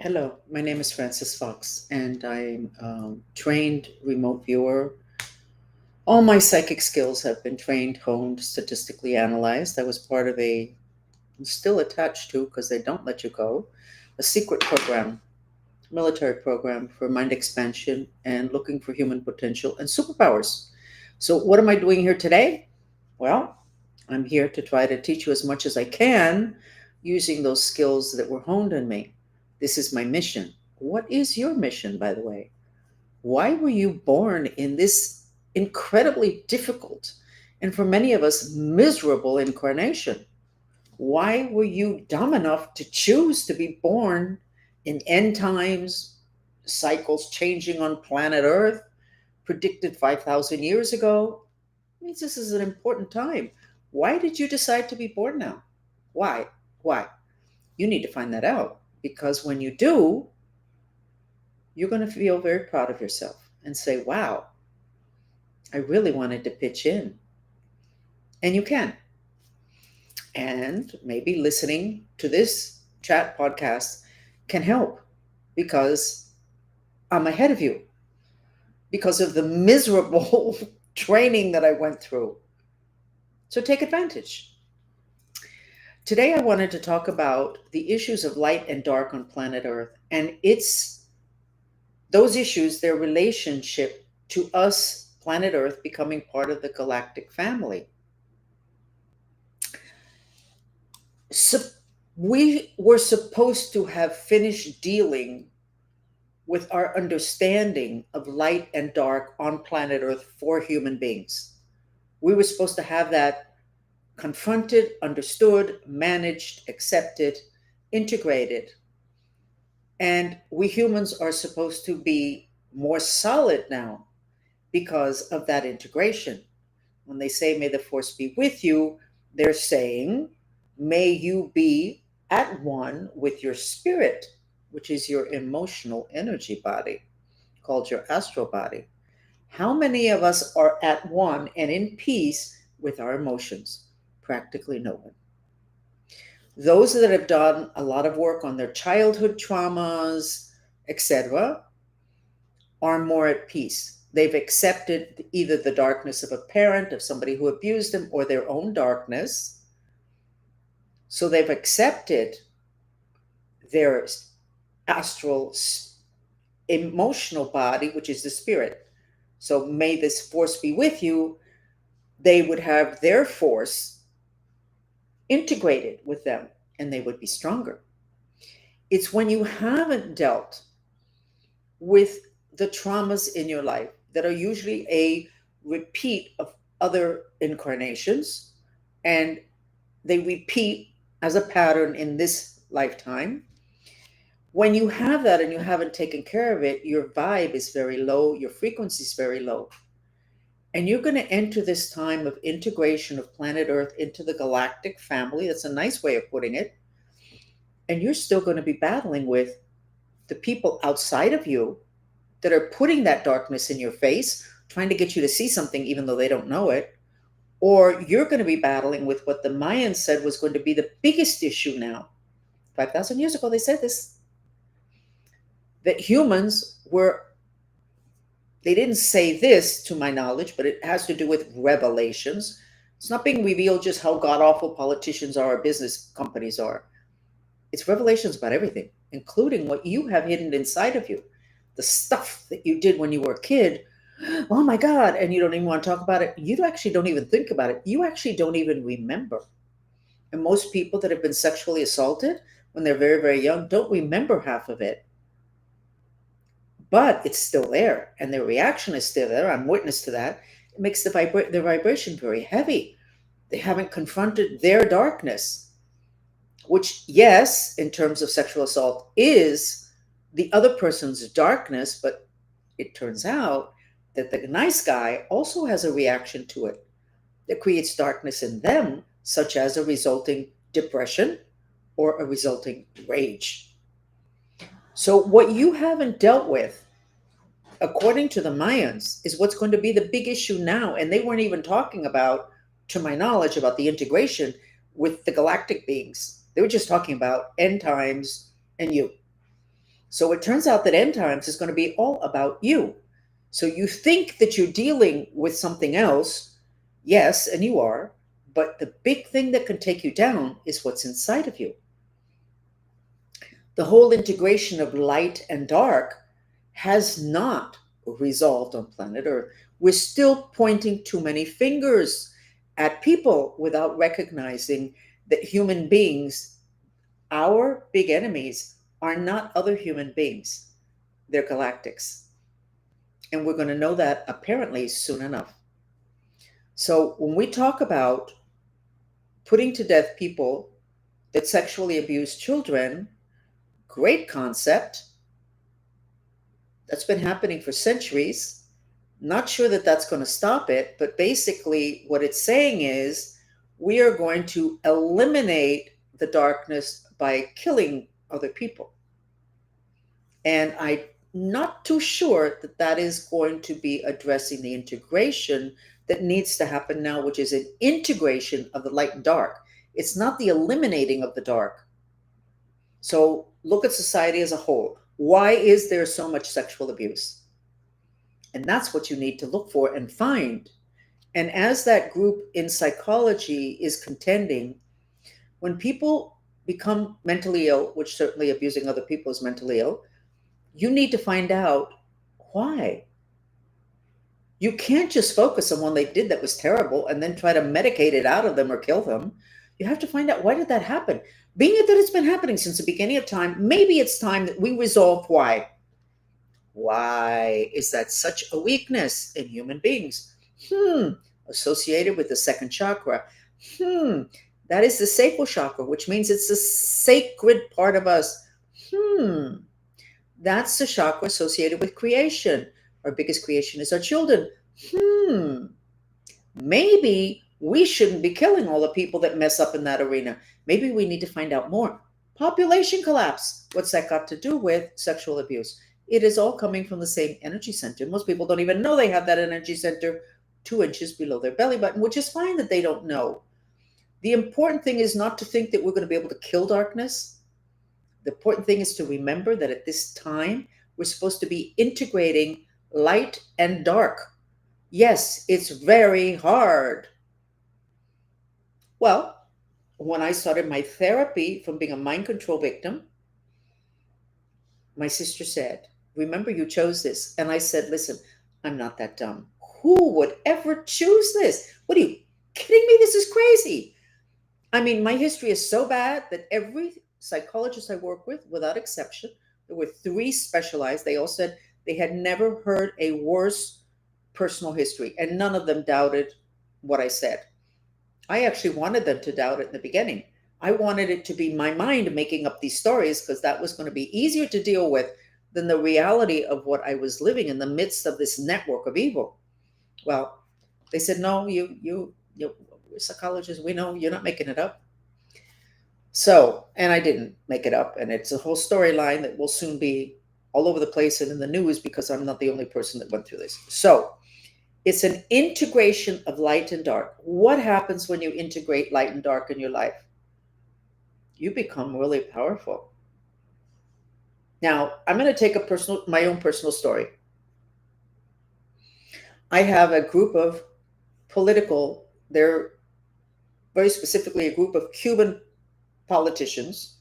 Hello, my name is Francis Fox, and I'm trained remote viewer. All my psychic skills have been trained, honed, statistically analyzed. I was part of I'm still attached to, because they don't let you go, a secret program, military program for mind expansion and looking for human potential and superpowers. So, what am I doing here today? Well, I'm here to try to teach you as much as I can using those skills that were honed in me. This is my mission. What is your mission, by the way? Why were you born in this incredibly difficult and for many of us miserable incarnation? Why were you dumb enough to choose to be born in end times, cycles changing on planet Earth, predicted 5,000 years ago? It means this is an important time. Why did you decide to be born now? Why? Why? You need to find that out, because when you do, you're going to feel very proud of yourself and say, wow, I really wanted to pitch in. And you can. And maybe listening to this chat podcast can help, because I'm ahead of you because of the miserable training that I went through. So take advantage. Today, I wanted to talk about the issues of light and dark on planet Earth, and those issues, their relationship to us, planet Earth, becoming part of the galactic family. So we were supposed to have finished dealing with our understanding of light and dark on planet Earth for human beings. We were supposed to have that confronted, understood, managed, accepted, integrated. And we humans are supposed to be more solid now because of that integration. When they say, may the force be with you, they're saying, may you be at one with your spirit, which is your emotional energy body, called your astral body. How many of us are at one and in peace with our emotions? Practically no one. Those that have done a lot of work on their childhood traumas, etc., are more at peace. They've accepted either the darkness of a parent, of somebody who abused them, or their own darkness. So they've accepted their astral emotional body, which is the spirit. So may this force be with you. They would have their force integrated with them, and they would be stronger. It's when you haven't dealt with the traumas in your life that are usually a repeat of other incarnations, and they repeat as a pattern in this lifetime. When you have that and you haven't taken care of it, your vibe is very low, your frequency is very low. And you're going to enter this time of integration of planet Earth into the galactic family. That's a nice way of putting it. And you're still going to be battling with the people outside of you that are putting that darkness in your face, trying to get you to see something even though they don't know it. Or you're going to be battling with what the Mayans said was going to be the biggest issue now. 5,000 years ago, they said this, that humans were, they didn't say this to my knowledge, but it has to do with revelations. It's not being revealed just how god awful politicians are or business companies are. It's revelations about everything, including what you have hidden inside of you. The stuff that you did when you were a kid. Oh my God. And you don't even want to talk about it. You actually don't even think about it. You actually don't even remember. And most people that have been sexually assaulted when they're very, very young don't remember half of it. But it's still there, and their reaction is still there. I'm witness to that. It makes their vibration very heavy. They haven't confronted their darkness, which, yes, in terms of sexual assault, is the other person's darkness, but it turns out that the nice guy also has a reaction to it that creates darkness in them, such as a resulting depression or a resulting rage. So, what you haven't dealt with, according to the Mayans, is what's going to be the big issue now. And they weren't even talking about, to my knowledge, about the integration with the galactic beings. They were just talking about end times and you. So it turns out that end times is going to be all about you. So you think that you're dealing with something else. Yes, and you are. But the big thing that can take you down is what's inside of you. The whole integration of light and dark has not resolved on planet Earth. We're still pointing too many fingers at people without recognizing that human beings, our big enemies, are not other human beings. They're galactics. And we're going to know that apparently soon enough. So when we talk about putting to death people that sexually abuse children, great concept. That's been happening for centuries. Not sure that that's going to stop it, but basically, what it's saying is we are going to eliminate the darkness by killing other people. And I'm not too sure that that is going to be addressing the integration that needs to happen now, which is an integration of the light and dark. It's not the eliminating of the dark. So look at society as a whole. Why is there so much sexual abuse? And that's what you need to look for and find. And as that group in psychology is contending, when people become mentally ill, which certainly abusing other people is mentally ill, you need to find out why. You can't just focus on what they did that was terrible and then try to medicate it out of them or kill them. You have to find out, why did that happen? Being it that it's been happening since the beginning of time, maybe it's time that we resolve why. Why is that such a weakness in human beings? Associated with the second chakra. That is the sacral chakra, which means it's the sacred part of us. That's the chakra associated with creation. Our biggest creation is our children. Maybe we shouldn't be killing all the people that mess up in that arena. Maybe we need to find out more. Population collapse. What's that got to do with sexual abuse? It is all coming from the same energy center. Most people don't even know they have that energy center 2 inches below their belly button, which is fine that they don't know. The important thing is not to think that we're going to be able to kill darkness. The important thing is to remember that at this time, we're supposed to be integrating light and dark. Yes, it's very hard. Well, when I started my therapy from being a mind control victim, my sister said, "Remember, you chose this." And I said, "Listen, I'm not that dumb. Who would ever choose this? What are you kidding me? This is crazy." I mean, my history is so bad that every psychologist I work with, without exception, there were 3 specialized. They all said they had never heard a worse personal history, and none of them doubted what I said. I actually wanted them to doubt it in the beginning. I wanted it to be my mind making up these stories because that was going to be easier to deal with than the reality of what I was living in the midst of this network of evil. Well, they said, "No, you psychologists, we know you're not making it up." So, and I didn't make it up, and it's a whole storyline that will soon be all over the place and in the news because I'm not the only person that went through this. So, it's an integration of light and dark. What happens when you integrate light and dark in your life? You become really powerful. Now, I'm going to take my own personal story. I have a group of they're very specifically a group of Cuban politicians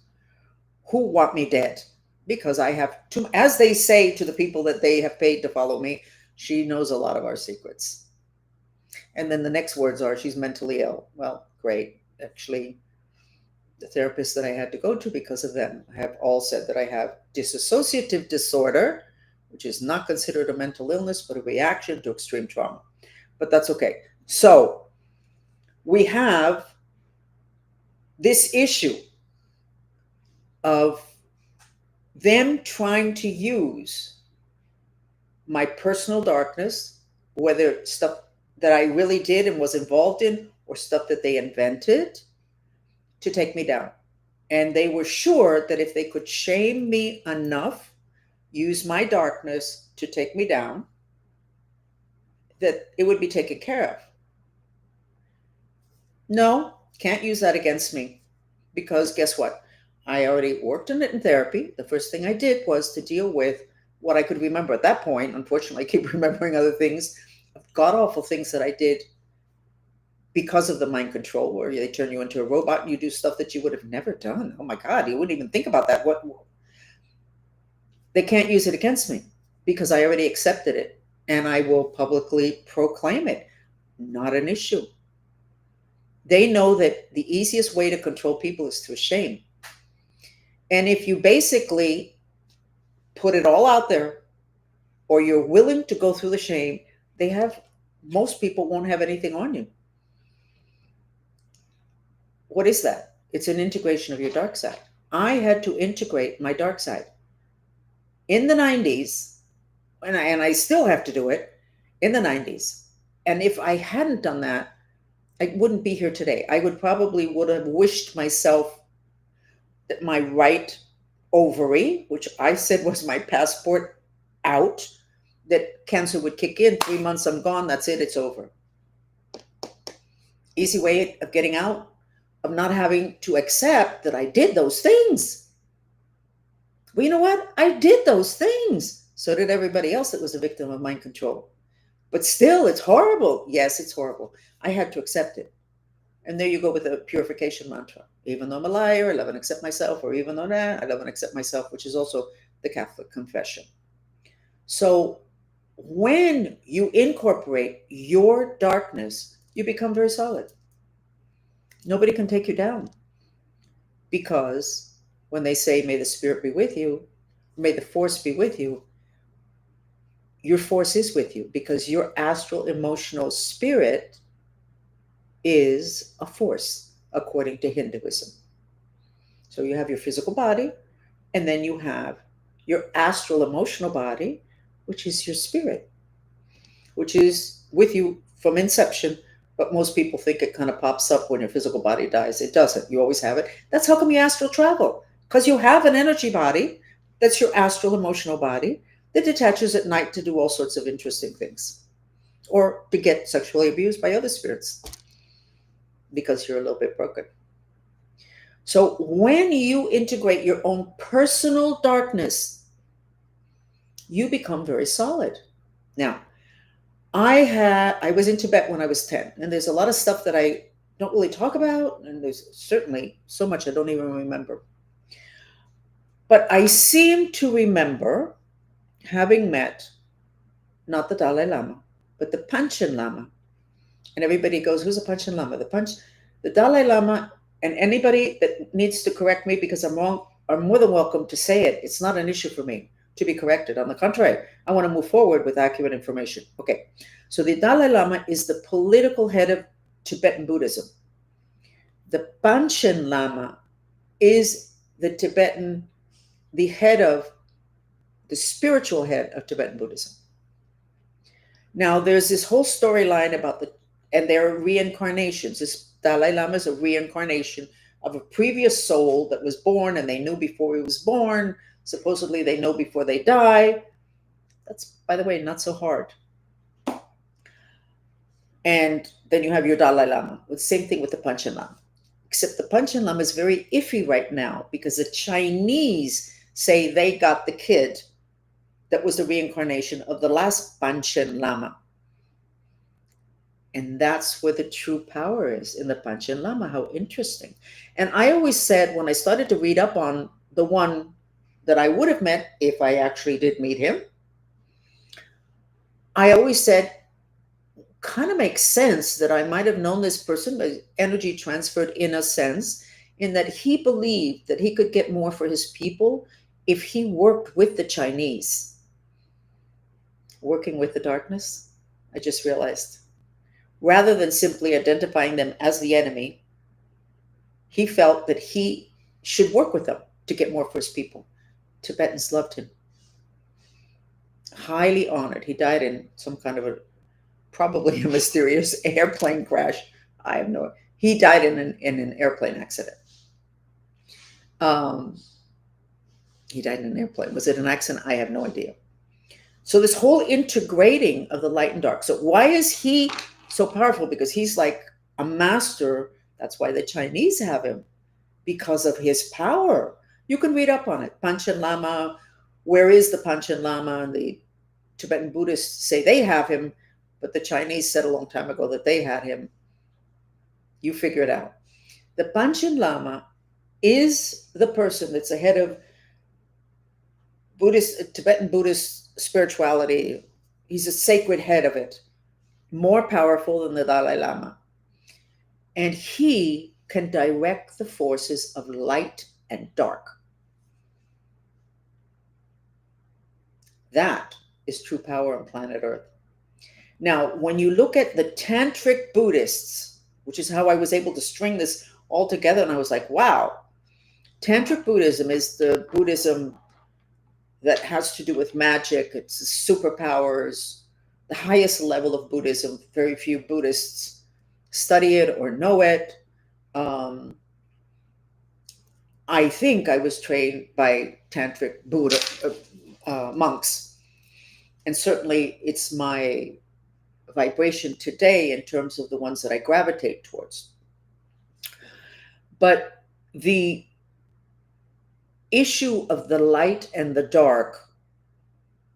who want me dead because I have too, as they say to the people that they have paid to follow me, she knows a lot of our secrets. And then the next words are, she's mentally ill. Well, great. Actually, the therapist that I had to go to because of them have all said that I have dissociative disorder, which is not considered a mental illness, but a reaction to extreme trauma. But that's okay. So we have this issue of them trying to use my personal darkness, whether stuff that I really did and was involved in or stuff that they invented, to take me down. And they were sure that if they could shame me enough, use my darkness to take me down, that it would be taken care of. No, can't use that against me because guess what? I already worked on it in therapy. The first thing I did was to deal with what I could remember at that point. Unfortunately, I keep remembering other things, god awful things that I did because of the mind control, where they turn you into a robot and you do stuff that you would have never done. Oh my God, you wouldn't even think about that. What, they can't use it against me because I already accepted it and I will publicly proclaim it. Not an issue. They know that the easiest way to control people is through shame. And if you basically put it all out there, or you're willing to go through the shame, they have, most people won't have anything on you. What is that? It's an integration of your dark side. I had to integrate my dark side in the 90s, and I still have to do it in the 90s. And if I hadn't done that, I wouldn't be here today. I would have wished myself that my right ovary, which I said was my passport out, that cancer would kick in. 3 months, I'm gone. That's it. It's over. Easy way of getting out, of not having to accept that I did those things. Well, you know what? I did those things. So did everybody else that was a victim of mind control. But still, it's horrible. Yes, it's horrible. I had to accept it. And there you go with the purification mantra. Even though I'm a liar, I love and accept myself, or even though I love and accept myself, which is also the Catholic confession. So when you incorporate your darkness, you become very solid. Nobody can take you down. Because when they say, may the spirit be with you, may the force be with you, your force is with you because your astral emotional spirit is a force, according to Hinduism. So you have your physical body, and then you have your astral emotional body, which is your spirit, which is with you from inception. But most people think it kind of pops up when your physical body dies. It doesn't. You always have it. That's how come you astral travel, because you have an energy body that's your astral emotional body that detaches at night to do all sorts of interesting things, or to get sexually abused by other spirits because you're a little bit broken. So when you integrate your own personal darkness, you become very solid. Now, I was in Tibet when I was 10, and there's a lot of stuff that I don't really talk about, and there's certainly so much I don't even remember. But I seem to remember having met not the Dalai Lama, but the Panchen Lama. And everybody goes, who's a Panchen Lama? The Dalai Lama, and anybody that needs to correct me because I'm wrong are more than welcome to say it. It's not an issue for me to be corrected. On the contrary, I want to move forward with accurate information. Okay, so the Dalai Lama is the political head of Tibetan Buddhism. The Panchen Lama is the head of, the spiritual head of Tibetan Buddhism. Now, there's this whole storyline about and there are reincarnations. This Dalai Lama is a reincarnation of a previous soul that was born, and they knew before he was born. Supposedly they know before they die. That's, by the way, not so hard. And then you have your Dalai Lama. The same thing with the Panchen Lama. Except the Panchen Lama is very iffy right now because the Chinese say they got the kid that was the reincarnation of the last Panchen Lama. And that's where the true power is, in the Panchen Lama. How interesting. And I always said, when I started to read up on the one that I would have met if I actually did meet him, I always said, kind of makes sense that I might have known this person, but energy transferred in a sense, in that he believed that he could get more for his people if he worked with the Chinese. Working with the darkness, I just realized. Rather than simply identifying them as the enemy, he felt that he should work with them to get more for his people. Tibetans loved him. Highly honored. He died in some kind of probably a mysterious airplane crash. I have no. He died in an airplane accident. He died in an airplane. Was it an accident? I have no idea. So this whole integrating of the light and dark. So why is he so powerful? Because he's like a master. That's why the Chinese have him. because of his power. You can read up on it. Panchen Lama, where is the Panchen Lama? And the Tibetan Buddhists say they have him, but the Chinese said a long time ago that they had him. You figure it out. The Panchen Lama is the person that's the head of Tibetan Buddhist spirituality. He's a sacred head of it, more powerful than the Dalai Lama. And he can direct the forces of light and dark. That is true power on planet Earth. Now, when you look at the Tantric Buddhists, which is how I was able to string this all together, and I was like, wow, Tantric Buddhism is the Buddhism that has to do with magic, it's superpowers, the highest level of Buddhism. Very few Buddhists study it or know it. I think I was trained by Tantric Buddha monks, and certainly it's my vibration today in terms of the ones that I gravitate towards. But the issue of the light and the dark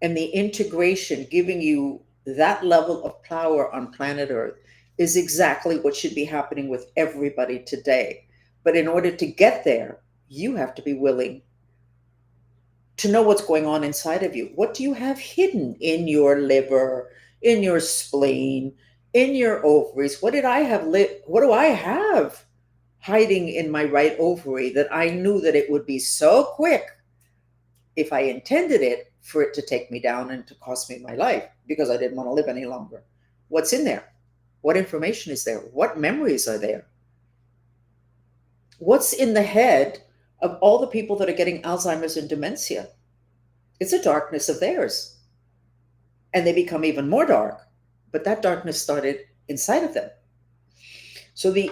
and the integration giving you that level of power on planet Earth is exactly what should be happening with everybody today. But in order to get there, you have to be willing to know what's going on inside of you. What do you have hidden in your liver, in your spleen, in your ovaries? What do I have hiding in my right ovary that I knew that it would be so quick if I intended it for it to take me down and to cost me my life because I didn't want to live any longer? What's in there? What information is there? What memories are there? What's in the head of all the people that are getting Alzheimer's and dementia? It's a darkness of theirs. And they become even more dark. But that darkness started inside of them. So the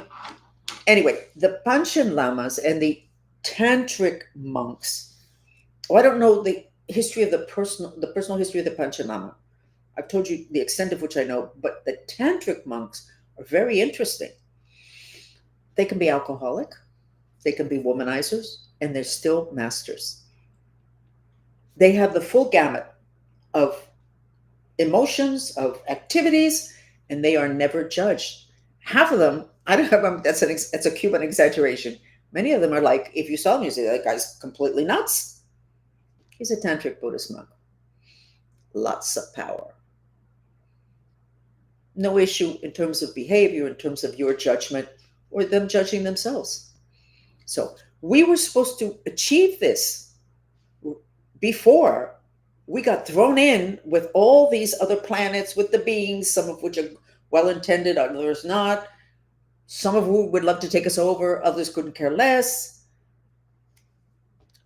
Panchen Lamas and the Tantric monks, I don't know the history of the personal history of the Panchen Lama. I've told you the extent of which I know, but the Tantric monks are very interesting. They can be alcoholic, they can be womanizers, and they're still masters. They have the full gamut of emotions, of activities, and they are never judged. Half of them, I don't have, that's a Cuban exaggeration. Many of them are like, if you saw them, you say, that guy's completely nuts. He's a Tantric Buddhist monk. Lots of power. No issue in terms of behavior, in terms of your judgment, or them judging themselves. So we were supposed to achieve this before we got thrown in with all these other planets, with the beings, some of which are well-intended, others not. Some of who would love to take us over, others couldn't care less.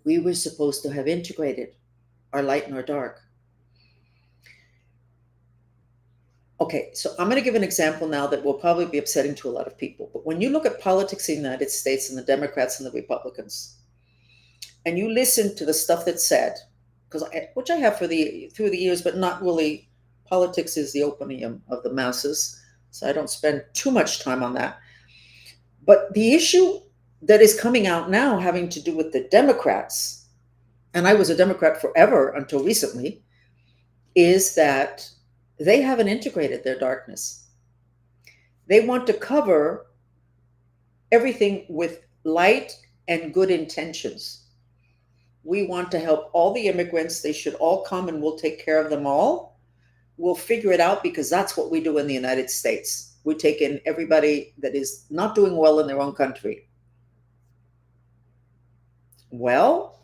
We were supposed to have integrated our light and our dark. Okay, so I'm going to give an example now that will probably be upsetting to a lot of people. But when you look at politics in the United States and the Democrats and the Republicans, and you listen to the stuff that's said, which I have through the years, but not really. Politics is the opium of the masses, so I don't spend too much time on that. But the issue that is coming out now having to do with the Democrats, and I was a Democrat forever until recently, is that they haven't integrated their darkness. They want to cover everything with light and good intentions. We want to help all the immigrants. They should all come and we'll take care of them all. We'll figure it out because that's what we do in the United States. We take in everybody that is not doing well in their own country. Well,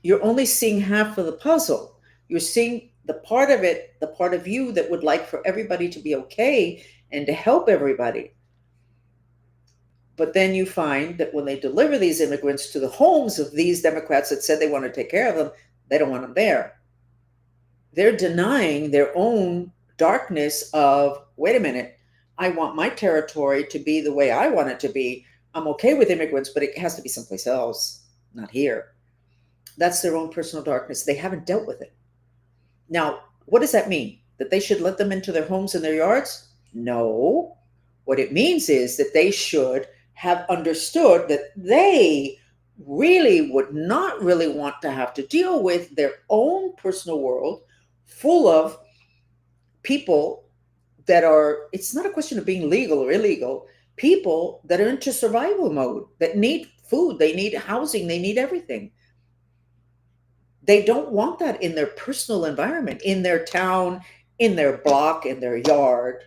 you're only seeing half of the puzzle. You're seeing the part of it, the part of you that would like for everybody to be okay and to help everybody. But then you find that when they deliver these immigrants to the homes of these Democrats that said they want to take care of them, they don't want them there. They're denying their own darkness of, wait a minute, I want my territory to be the way I want it to be. I'm okay with immigrants, but it has to be someplace else, not here. That's their own personal darkness. They haven't dealt with it. Now, what does that mean? That they should let them into their homes and their yards? No. What it means is that they should have understood that they really would not really want to have to deal with their own personal world full of people that are, it's not a question of being legal or illegal, people that are into survival mode, that need food, they need housing, they need everything. They don't want that in their personal environment, in their town, in their block, in their yard.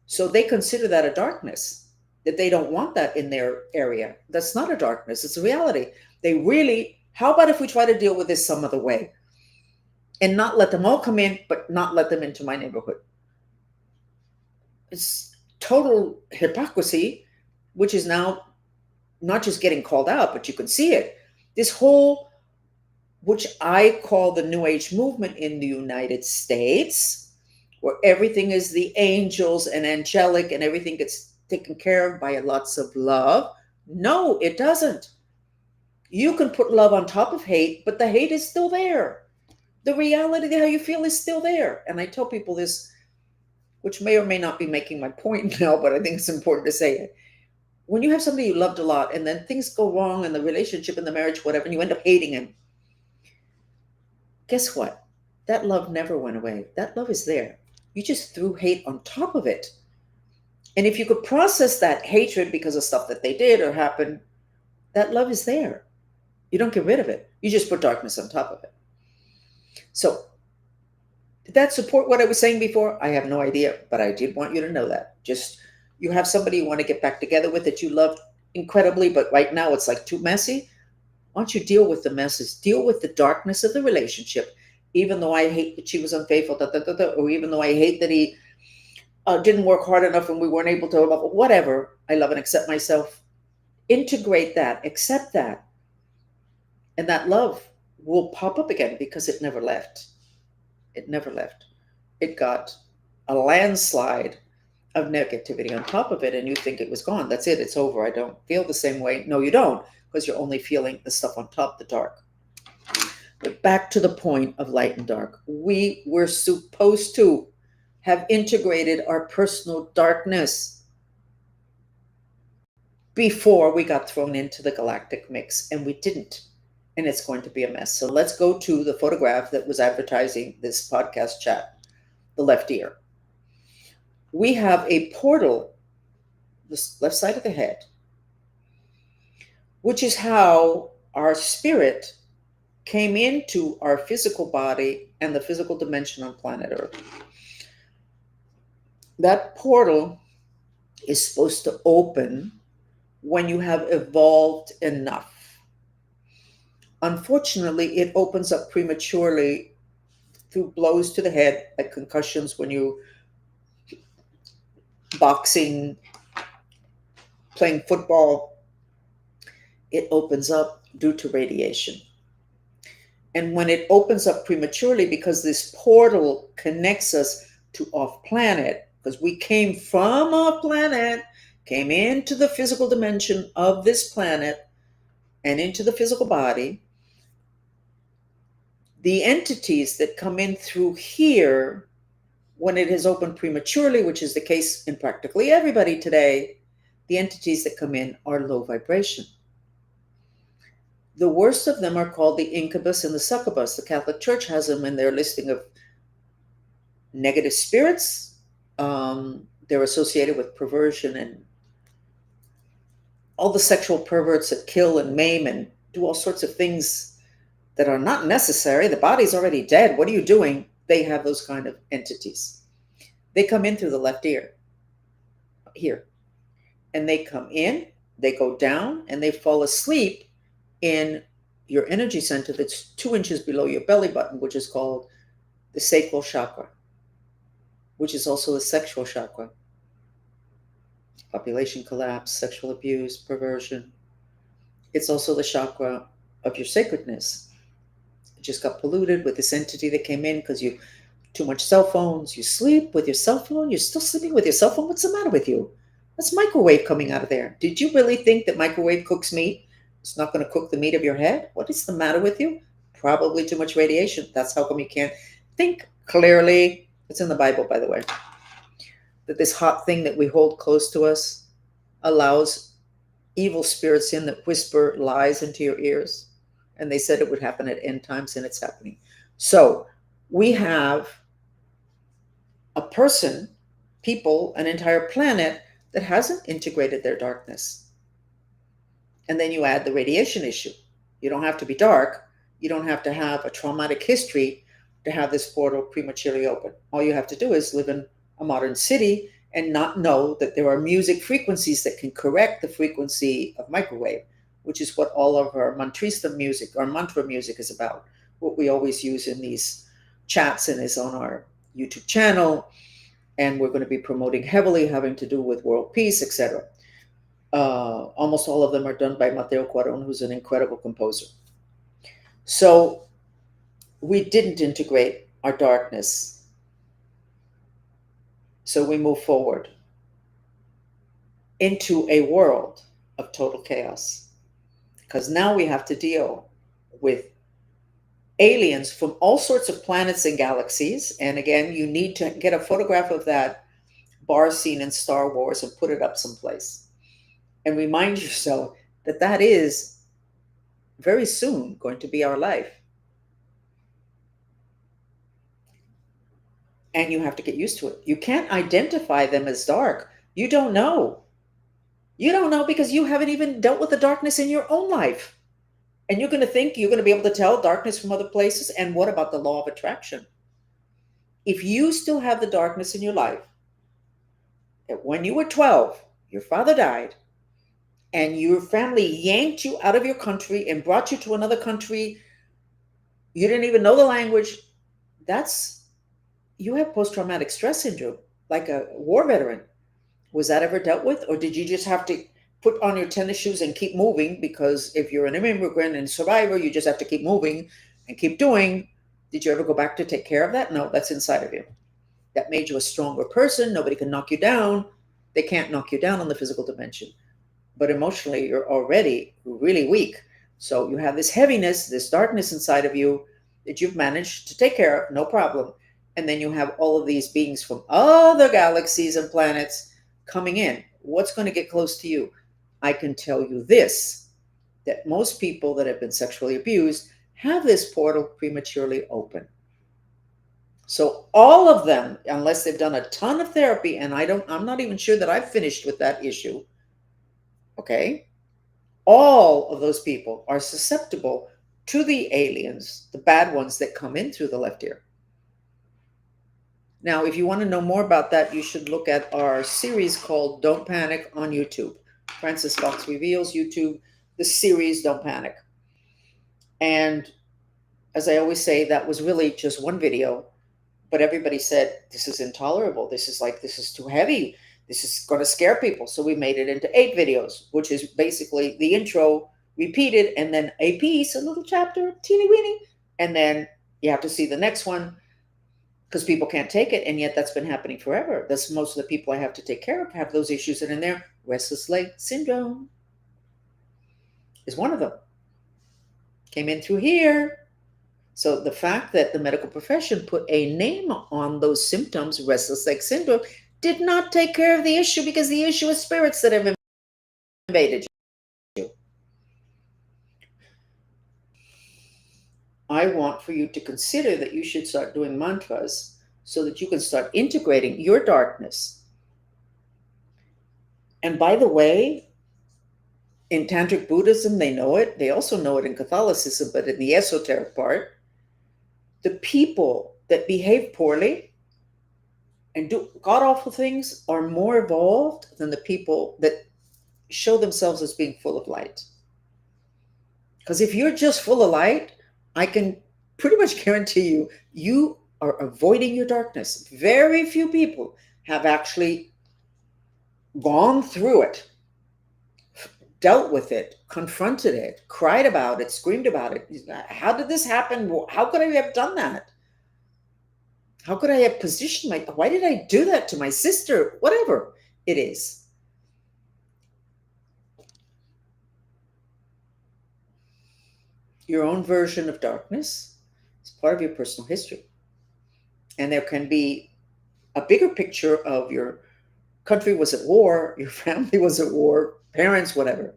So they consider that a darkness, that they don't want that in their area. That's not a darkness, it's a reality. They really, how about if we try to deal with this some other way and not let them all come in, but not let them into my neighborhood? It's total hypocrisy, which is now not just getting called out, but you can see it. This whole, which I call the New Age movement in the United States, where everything is the angels and angelic and everything gets taken care of by lots of love. No, it doesn't. You can put love on top of hate, but the hate is still there. The reality of how you feel is still there. And I tell people this, which may or may not be making my point now, but I think it's important to say it. When you have somebody you loved a lot and then things go wrong in the relationship, in the marriage, whatever, and you end up hating him, guess what? That love never went away. That love is there. You just threw hate on top of it. And if you could process that hatred because of stuff that they did or happened, that love is there. You don't get rid of it. You just put darkness on top of it. So, did that support what I was saying before? I have no idea, but I did want you to know that. Just, you have somebody you want to get back together with that you loved incredibly, but right now it's like too messy. Why don't you deal with the messes? Deal with the darkness of the relationship. Even though I hate that she was unfaithful, or even though I hate that he didn't work hard enough and we weren't able to, whatever. I love and accept myself. Integrate that, accept that. And that love will pop up again because it never left. It never left. It got a landslide of negativity on top of it, and you think it was gone. That's it. It's over. I don't feel the same way. No, you don't, because you're only feeling the stuff on top, the dark. But back to the point of light and dark. We were supposed to have integrated our personal darkness before we got thrown into the galactic mix, and we didn't. And it's going to be a mess. So let's go to the photograph that was advertising this podcast chat, the left ear. We have a portal, the left side of the head, which is how our spirit came into our physical body and the physical dimension on planet Earth. That portal is supposed to open when you have evolved enough. Unfortunately, it opens up prematurely through blows to the head, like concussions when you boxing, playing football. It opens up due to radiation. And when it opens up prematurely, because this portal connects us to off planet, because we came from off planet, came into the physical dimension of this planet and into the physical body, the entities that come in through here, when it has opened prematurely, which is the case in practically everybody today, the entities that come in are low vibration. The worst of them are called the incubus and the succubus. The Catholic Church has them in their listing of negative spirits. They're associated with perversion and all the sexual perverts that kill and maim and do all sorts of things that are not necessary. The body's already dead. What are you doing? They have those kind of entities. They come in through the left ear, here. And they come in, they go down, and they fall asleep in your energy center that's 2 inches below your belly button, which is called the sacral chakra, which is also the sexual chakra. Population collapse, sexual abuse, perversion. It's also the chakra of your sacredness. It just got polluted with this entity that came in because you too much cell phones. You sleep with your cell phone. You're still sleeping with your cell phone. What's the matter with you? That's microwave coming out of there. Did you really think that microwave cooks meat? It's not going to cook the meat of your head? What is the matter with you? Probably too much radiation. That's how come you can't think clearly. It's in the Bible, by the way, that this hot thing that we hold close to us, allows evil spirits in that whisper lies into your ears. And they said it would happen at end times, and it's happening. So we have a person, people, an entire planet that hasn't integrated their darkness. And then you add the radiation issue. You don't have to be dark. You don't have to have a traumatic history to have this portal prematurely open. All you have to do is live in a modern city and not know that there are music frequencies that can correct the frequency of microwave, which is what all of our mantrista music, our mantra music is about. What we always use in these chats and is on our YouTube channel. And we're going to be promoting heavily, having to do with world peace, etc. Almost all of them are done by Mateo Cuaron, who's an incredible composer. So we didn't integrate our darkness. So we move forward into a world of total chaos. Because now we have to deal with aliens from all sorts of planets and galaxies. And again, you need to get a photograph of that bar scene in Star Wars and put it up someplace. And remind yourself that that is very soon going to be our life. And you have to get used to it. You can't identify them as dark. You don't know. You don't know because you haven't even dealt with the darkness in your own life. And you're going to think you're going to be able to tell darkness from other places. And what about the law of attraction? If you still have the darkness in your life, that when you were 12, your father died, and your family yanked you out of your country and brought you to another country, you didn't even know the language, that's, you have post-traumatic stress syndrome, like a war veteran. Was that ever dealt with? Or did you just have to put on your tennis shoes and keep moving? Because if you're an immigrant and survivor, you just have to keep moving and keep doing. Did you ever go back to take care of that? No, that's inside of you. That made you a stronger person. Nobody can knock you down. They can't knock you down on the physical dimension. But emotionally, you're already really weak. So you have this heaviness, this darkness inside of you that you've managed to take care of, no problem. And then you have all of these beings from other galaxies and planets coming in. What's going to get close to you? I can tell you this, that most people that have been sexually abused have this portal prematurely open. So all of them, unless they've done a ton of therapy, and I'm not even sure that I've finished with that issue, okay? All of those people are susceptible to the aliens, the bad ones that come in through the left ear. Now, if you want to know more about that, you should look at our series called Don't Panic on YouTube. Francis Fox Reveals YouTube, the series Don't Panic. And as I always say, that was really just one video, but everybody said, this is intolerable. This is too heavy. This is going to scare people. So we made it into 8 videos, which is basically the intro repeated and then a piece, a little chapter, teeny weeny. And then you have to see the next one because people can't take it. And yet that's been happening forever. That's most of the people I have to take care of have those issues that are in there. Restless leg syndrome is one of them. Came in through here. So the fact that the medical profession put a name on those symptoms, restless leg syndrome, did not take care of the issue because the issue is spirits that have invaded you. I want for you to consider that you should start doing mantras so that you can start integrating your darkness. And by the way, in Tantric Buddhism, they know it. They also know it in Catholicism, but in the esoteric part, the people that behave poorly and do god-awful things are more evolved than the people that show themselves as being full of light. Because if you're just full of light, I can pretty much guarantee you, you are avoiding your darkness. Very few people have actually gone through it, dealt with it, confronted it, cried about it, screamed about it. How did this happen? How could I have done that? How could I have positioned why did I do that to my sister? Whatever it is. Your own version of darkness is part of your personal history. And there can be a bigger picture of your country was at war, your family was at war, parents, whatever.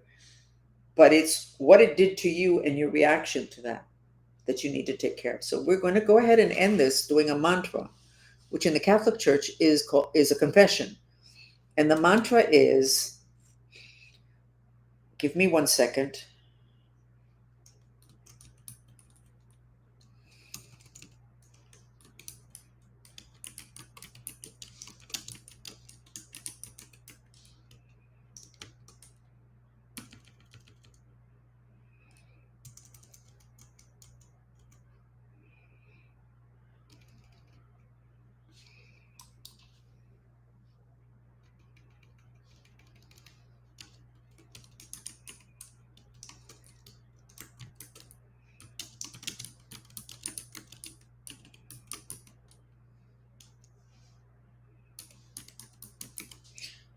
But it's what it did to you and your reaction to that that you need to take care of. So we're going to go ahead and end this doing a mantra, which in the Catholic Church is a confession. And the mantra is, give me 1 second.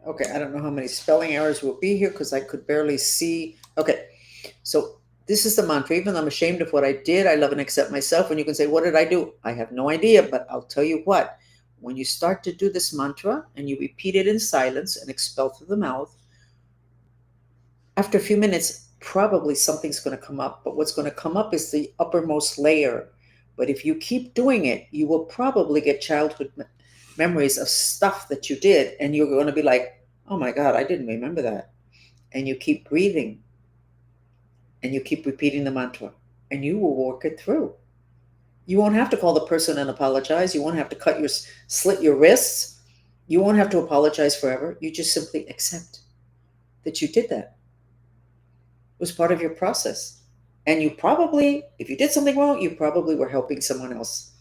Okay, I don't know how many spelling errors will be here because I could barely see. Okay, so this is the mantra. Even though I'm ashamed of what I did, I love and accept myself. And you can say, what did I do? I have no idea, but I'll tell you what. When you start to do this mantra and you repeat it in silence and expel through the mouth, after a few minutes, probably something's going to come up. But what's going to come up is the uppermost layer. But if you keep doing it, you will probably get childhood memories of stuff that you did. And you're going to be like, oh my God, I didn't remember that. And you keep breathing and you keep repeating the mantra and you will work it through. You won't have to call the person and apologize. You won't have to slit your wrists. You won't have to apologize forever. You just simply accept that you did that. It was part of your process. And you probably, if you did something wrong, you probably were helping someone else.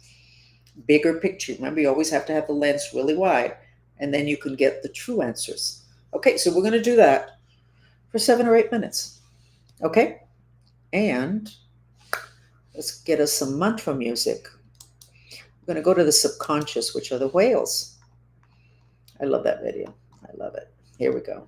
Bigger picture. Remember, you always have to have the lens really wide, and then you can get the true answers. Okay, so we're going to do that for 7 or 8 minutes. Okay? And let's get us some mantra music. We're going to go to the subconscious, which are the whales. I love that video. I love it. Here we go.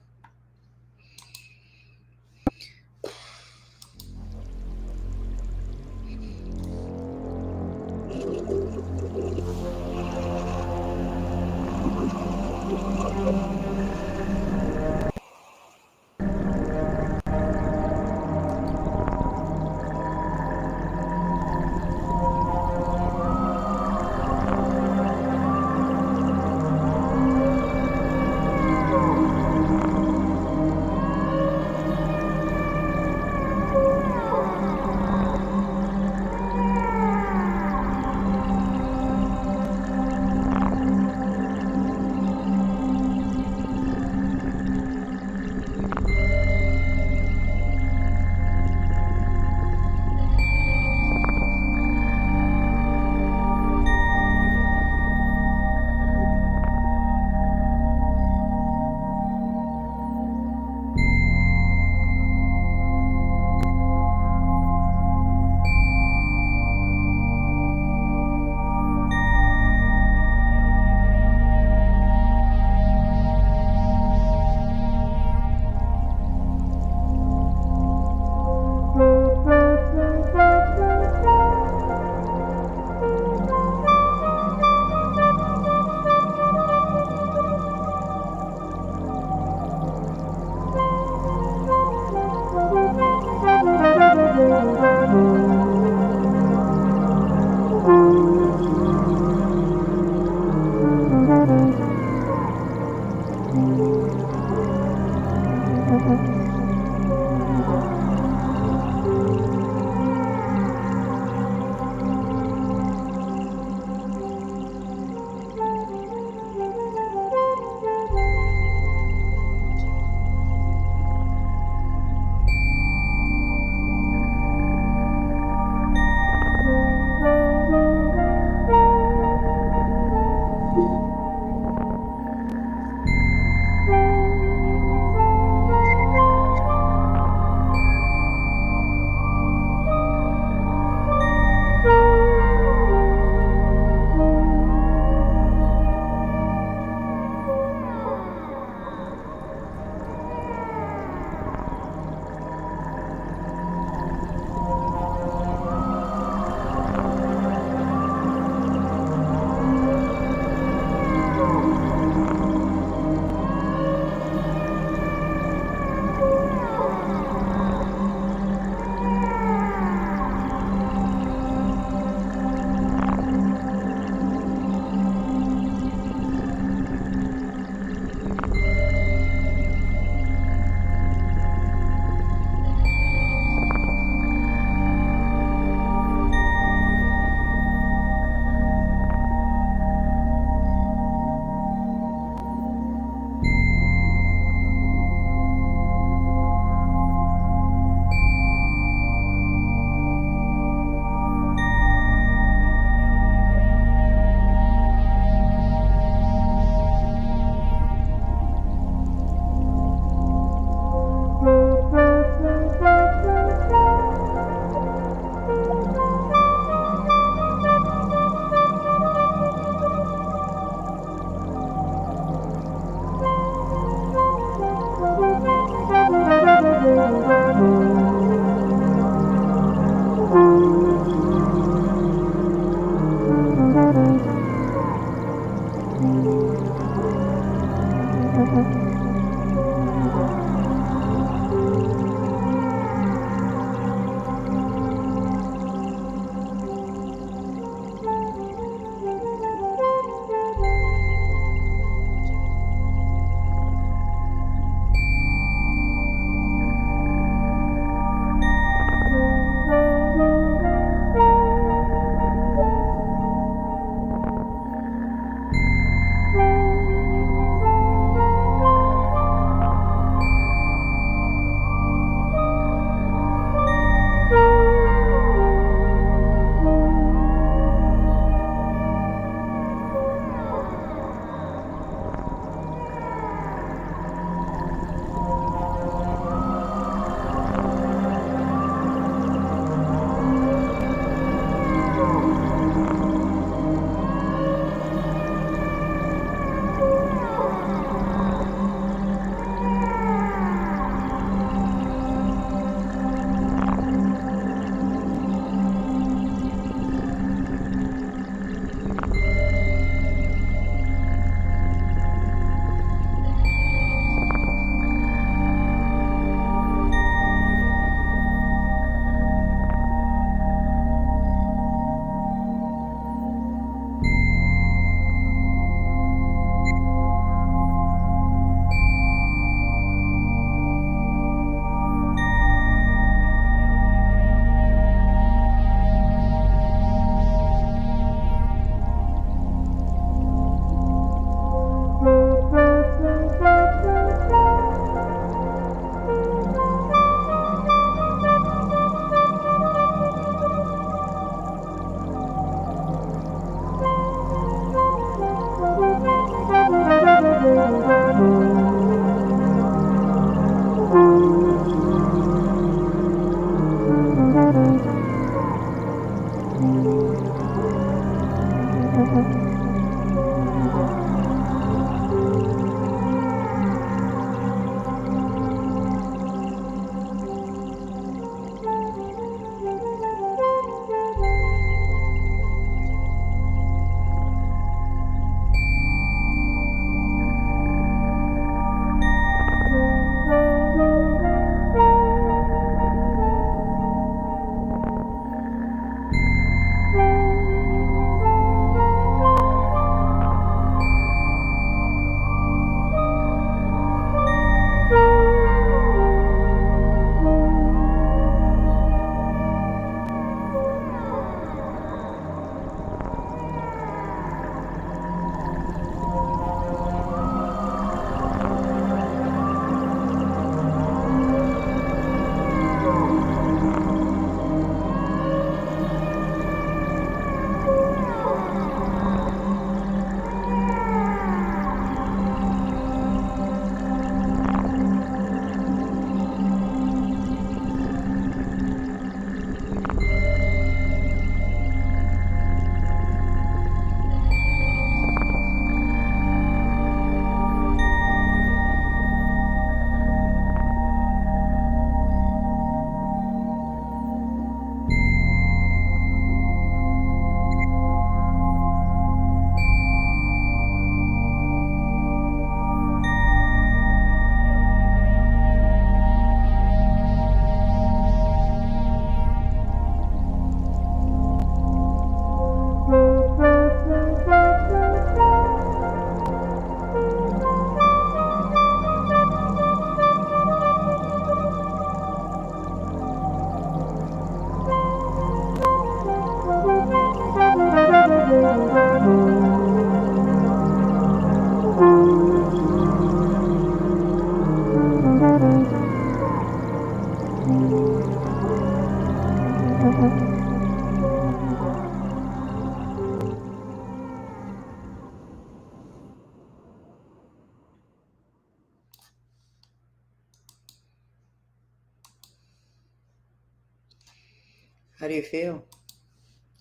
How do you feel?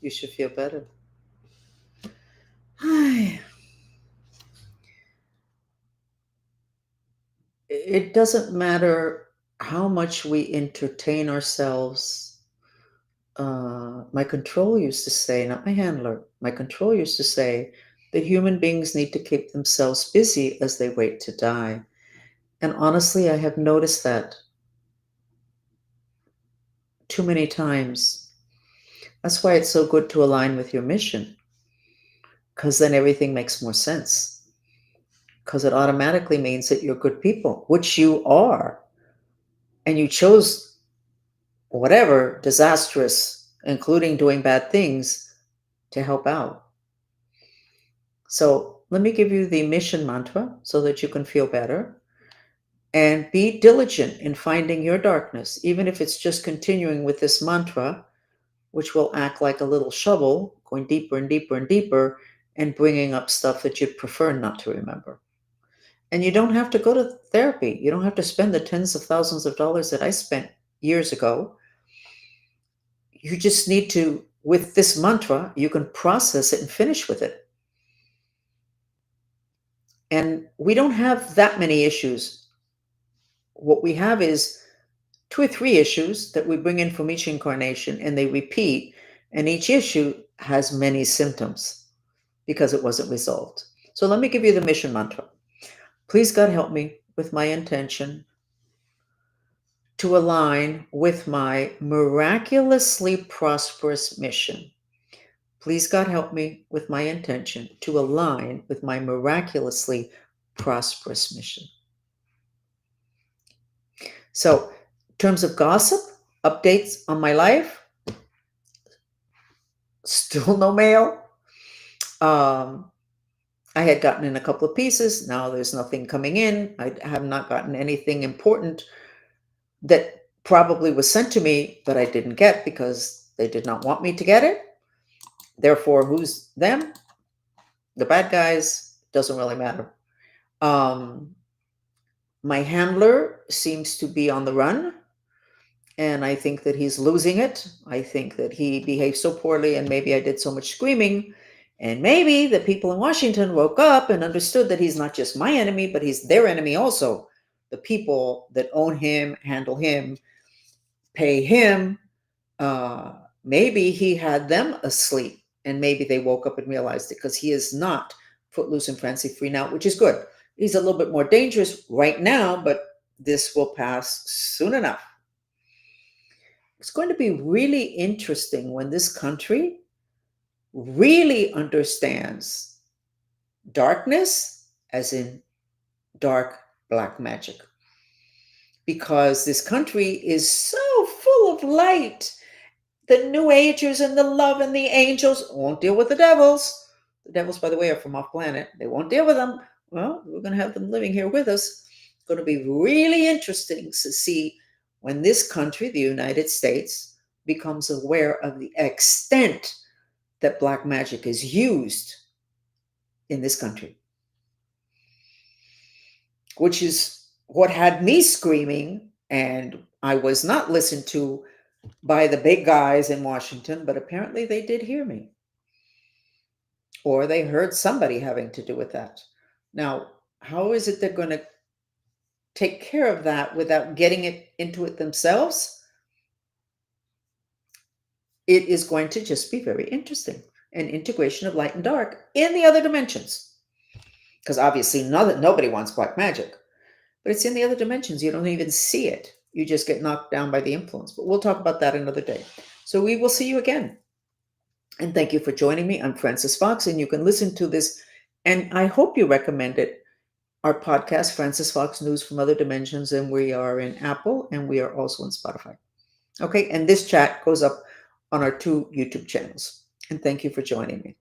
You should feel better. It doesn't matter how much we entertain ourselves. My control used to say, not my handler, my control used to say that human beings need to keep themselves busy as they wait to die. And honestly, I have noticed that too many times. That's why it's so good to align with your mission, because then everything makes more sense. Because it automatically means that you're good people, which you are. And you chose whatever disastrous, including doing bad things, to help out. So let me give you the mission mantra so that you can feel better. And be diligent in finding your darkness, even if it's just continuing with this mantra, which will act like a little shovel, going deeper and deeper and deeper, and bringing up stuff that you'd prefer not to remember. And you don't have to go to therapy. You don't have to spend the tens of thousands of dollars that I spent years ago. You just need to, with this mantra, you can process it and finish with it. And we don't have that many issues. What we have is two or three issues that we bring in from each incarnation and they repeat, and each issue has many symptoms because it wasn't resolved. So let me give you the mission mantra. Please, God, help me with my intention to align with my miraculously prosperous mission. Please, God, help me with my intention to align with my miraculously prosperous mission. So, in terms of gossip, updates on my life, still no mail. I had gotten in a couple of pieces. Now there's nothing coming in. I have not gotten anything important that probably was sent to me, but I didn't get because they did not want me to get it. Therefore, who's them? The bad guys. Doesn't really matter. My handler seems to be on the run, and I think that he's losing it. I think that he behaved so poorly, and maybe I did so much screaming, and maybe the people in Washington woke up and understood that he's not just my enemy, but he's their enemy also. The people that own him, handle him, pay him. Maybe he had them asleep, and maybe they woke up and realized it, because he is not footloose and fancy free now, which is good. He's a little bit more dangerous right now, but this will pass soon enough. It's going to be really interesting when this country really understands darkness, as in dark black magic, because this country is so full of light. The New Agers and the love and the angels won't deal with the devils. The devils, by the way, are from off planet. They won't deal with them. Well, we're going to have them living here with us. It's going to be really interesting to see when this country, the United States, becomes aware of the extent that black magic is used in this country, which is what had me screaming. And I was not listened to by the big guys in Washington, but apparently they did hear me, or they heard somebody having to do with that. Now, how is it they're going to take care of that without getting it into it themselves? It is going to just be very interesting. An integration of light and dark in the other dimensions. Because obviously nobody wants black magic, but it's in the other dimensions. You don't even see it. You just get knocked down by the influence. But we'll talk about that another day. So we will see you again. And thank you for joining me. I'm Frances Fox, and you can listen to this. And I hope you recommend it. Our podcast, Frances Fox News from Other Dimensions, and we are in Apple, and we are also in Spotify. Okay, and this chat goes up on our 2 YouTube channels. And thank you for joining me.